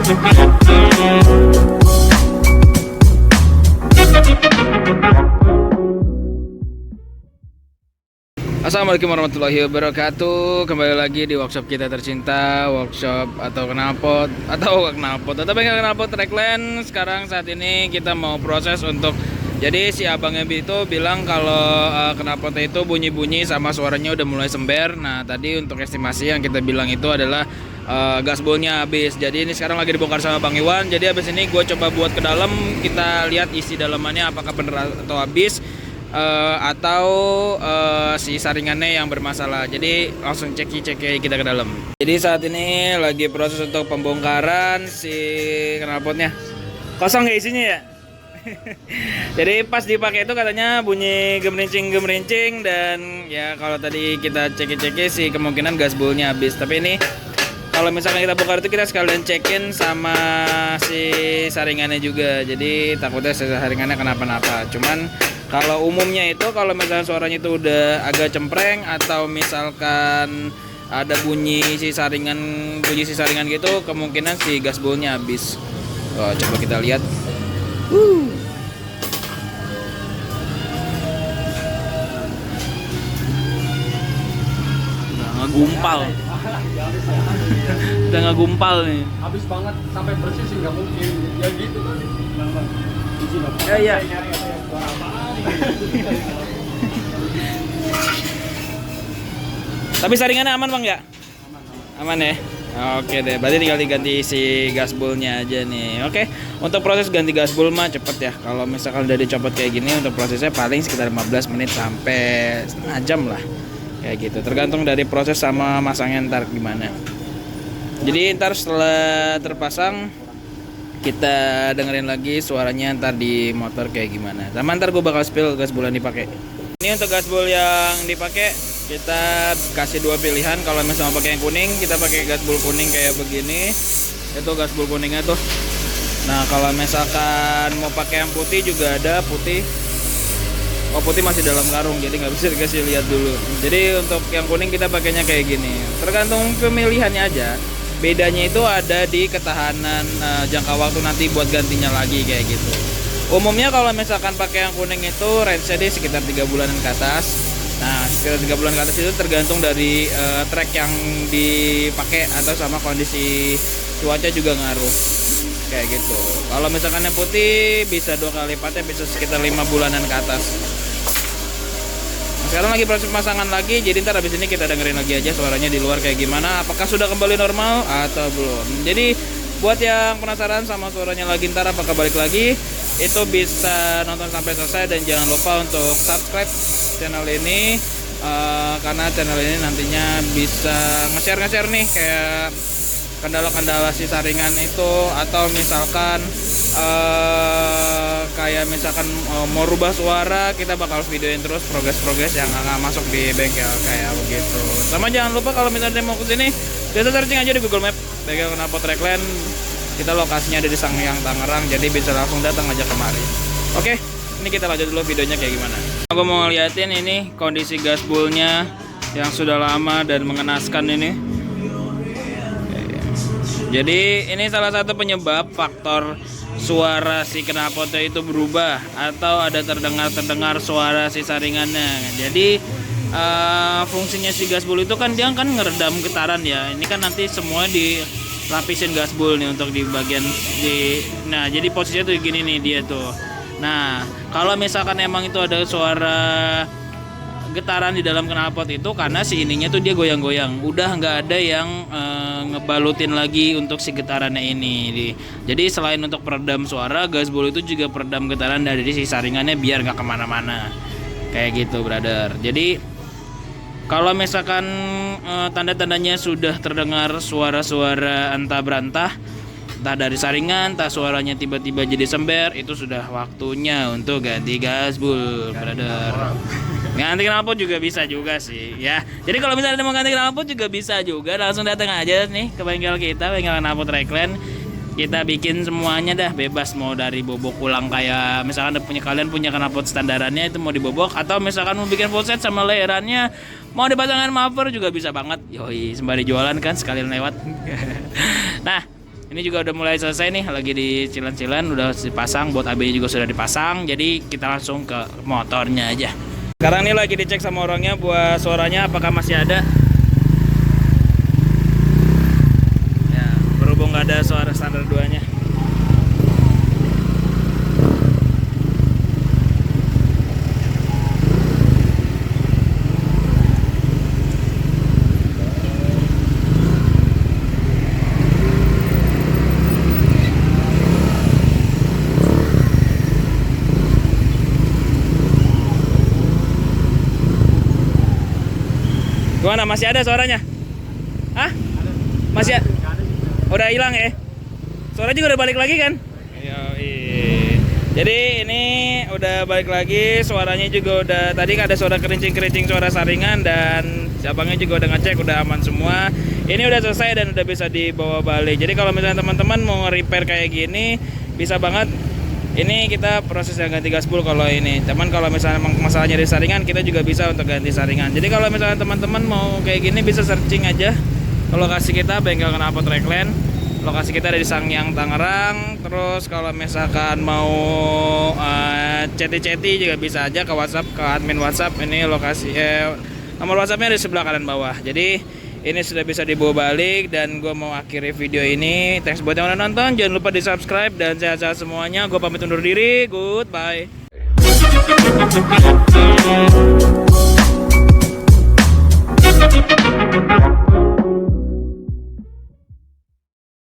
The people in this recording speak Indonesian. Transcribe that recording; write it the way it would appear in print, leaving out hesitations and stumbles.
Assalamualaikum warahmatullahi wabarakatuh. Kembali lagi di workshop kita tercinta, workshop atau bengkel knalpot Trekland. Sekarang saat ini kita mau proses untuk, jadi si abangnya itu bilang kalau knalpotnya itu bunyi-bunyi sama suaranya udah mulai sember. Nah tadi untuk estimasi yang kita bilang itu adalah gasbolnya habis. Jadi ini sekarang lagi dibongkar sama Bang Iwan. Jadi habis ini gue coba buat ke dalam, kita lihat isi dalamannya apakah bener atau habis. Atau si saringannya yang bermasalah. Jadi langsung cek kita ke dalam. Jadi saat ini lagi proses untuk pembongkaran si knalpotnya. Kosong ya isinya ya. Jadi pas dipakai itu katanya bunyi gemerincing dan ya kalau tadi kita cek sih kemungkinan gasbolnya habis. Tapi ini kalau misalkan kita bongkar itu kita sekalian cekin sama si saringannya juga. Jadi takutnya saringannya kenapa-napa. Cuman kalau umumnya itu kalau misalkan suaranya itu udah agak cempreng atau misalkan ada bunyi si saringan gitu, kemungkinan si gasbolnya habis. Oh, coba kita lihat. Udah ngegumpal nih. Habis banget sampai bersih sih nggak mungkin. Ya gitu kan. Iya. Tapi saringannya aman Bang ya? Aman ya? Oke deh, berarti tinggal diganti si gasbolnya aja nih. Oke, untuk proses ganti gasbol mah cepet ya. Kalau misalkan udah dicopot kayak gini, untuk prosesnya paling sekitar 15 menit sampai setengah jam lah. Kayak gitu, tergantung dari proses sama masangnya ntar gimana. Jadi ntar setelah terpasang, kita dengerin lagi suaranya ntar di motor kayak gimana. Sama ntar gue bakal spill gasbol yang dipakai. Ini untuk gasbol yang dipakai kita kasih dua pilihan. Kalau misalnya mau pakai yang kuning, kita pakai gasbol kuning kayak begini. Itu gasbol kuningnya tuh. Nah kalau misalkan mau pakai yang putih juga ada putih. Oh putih masih dalam karung, jadi nggak bisa dikasih lihat dulu. Jadi untuk yang kuning kita pakainya kayak gini. Tergantung pemilihannya aja. Bedanya itu ada di ketahanan jangka waktu nanti buat gantinya lagi kayak gitu. Umumnya kalau misalkan pakai yang kuning itu range-nya di sekitar 3 bulanan ke atas. Nah sekitar 3 bulan ke atas itu tergantung dari trek yang dipakai atau sama kondisi cuaca juga ngaruh kayak gitu. Kalau misalkan yang putih bisa 2 kali lipatnya, bisa sekitar 5 bulanan ke atas. Sekarang lagi proses pemasangan lagi, jadi ntar habis ini kita dengerin lagi aja suaranya di luar kayak gimana, apakah sudah kembali normal atau belum. Jadi buat yang penasaran sama suaranya lagi ntar apakah balik lagi, itu bisa nonton sampai selesai dan jangan lupa untuk subscribe channel ini karena channel ini nantinya bisa nge-share nih kayak kendala-kendala si saringan itu, atau misalkan kayak misalkan mau rubah suara, kita bakal videoin terus progres yang akan masuk di bengkel kayak begitu. Sama jangan lupa kalau misalnya mau kesini, bisa searching aja di Google Map bengkel knalpot Trekland. Kita lokasinya ada di Sangyang Tangerang, jadi bisa langsung datang aja kemari. Oke, ini kita lanjut dulu videonya kayak gimana. Aku mau ngeliatin ini kondisi gasbolnya yang sudah lama dan mengenaskan ini. Jadi ini salah satu penyebab faktor suara si knalpotnya itu berubah atau ada terdengar suara si saringannya. Jadi fungsinya si gasbol itu kan dia kan ngeredam getaran ya. Ini kan nanti semua dilapisin gasbol nih untuk di bagian di. Nah jadi posisinya tuh gini nih dia tuh. Nah kalau misalkan emang itu ada suara getaran di dalam knalpot itu karena si ininya tuh dia goyang-goyang, udah nggak ada yang ngebalutin lagi untuk si getarannya ini. Jadi selain untuk peredam suara, gasbol itu juga peredam getaran dari si saringannya biar nggak kemana-mana kayak gitu brother. Jadi kalau misalkan tanda-tandanya sudah terdengar suara-suara entah berantah, entah dari saringan, entah suaranya tiba-tiba jadi sember, itu sudah waktunya untuk ganti gasbol brother. Ganti knalpot juga bisa juga sih ya. Jadi kalau misalnya mau ganti knalpot juga bisa juga, langsung datang aja nih ke bengkel kita, bengkel knalpot Trekland. Kita bikin semuanya dah, bebas mau dari bobok ulang kayak misalkan kalian punya knalpot standarannya itu mau dibobok, atau misalkan mau bikin full set sama layerannya, mau dipasangin muffler juga bisa banget. Yoi, sembari jualan kan sekalian lewat. Nah, Ini juga udah mulai selesai nih, lagi dicilan-cilan, udah dipasang, buat AB juga sudah dipasang. Jadi kita langsung ke motornya aja. Sekarang nih lagi dicek sama orangnya buat suaranya apakah masih ada. Ya, berhubung nggak ada suara standar 2-nya. Gimana, masih ada suaranya? Hah? Masih ada? Udah hilang ya? Suara juga udah balik lagi kan? Yoi. Jadi ini udah balik lagi, suaranya juga udah, tadi ada suara kerincing-kerincing suara saringan, dan cabangnya juga udah ngecek, udah aman semua. Ini udah selesai dan udah bisa dibawa balik. Jadi kalau misalnya teman-teman mau repair kayak gini, bisa banget. Ini kita proses yang ganti gaspol kalau ini. Teman kalau misalnya masalahnya di saringan, kita juga bisa untuk ganti saringan. Jadi kalau misalnya teman-teman mau kayak gini, bisa searching aja ke lokasi kita, bengkel Knalpot Ragland. Lokasi kita ada di Sangyang, Tangerang. Terus kalau misalkan mau chatty-chatty juga bisa aja ke WhatsApp, ke admin WhatsApp. Ini lokasi nomor WhatsAppnya di sebelah kanan bawah. Jadi ini sudah bisa dibawa balik, dan gue mau akhiri video ini. Thanks buat yang udah nonton, jangan lupa di subscribe, dan sehat-sehat semuanya. Gue pamit undur diri, goodbye.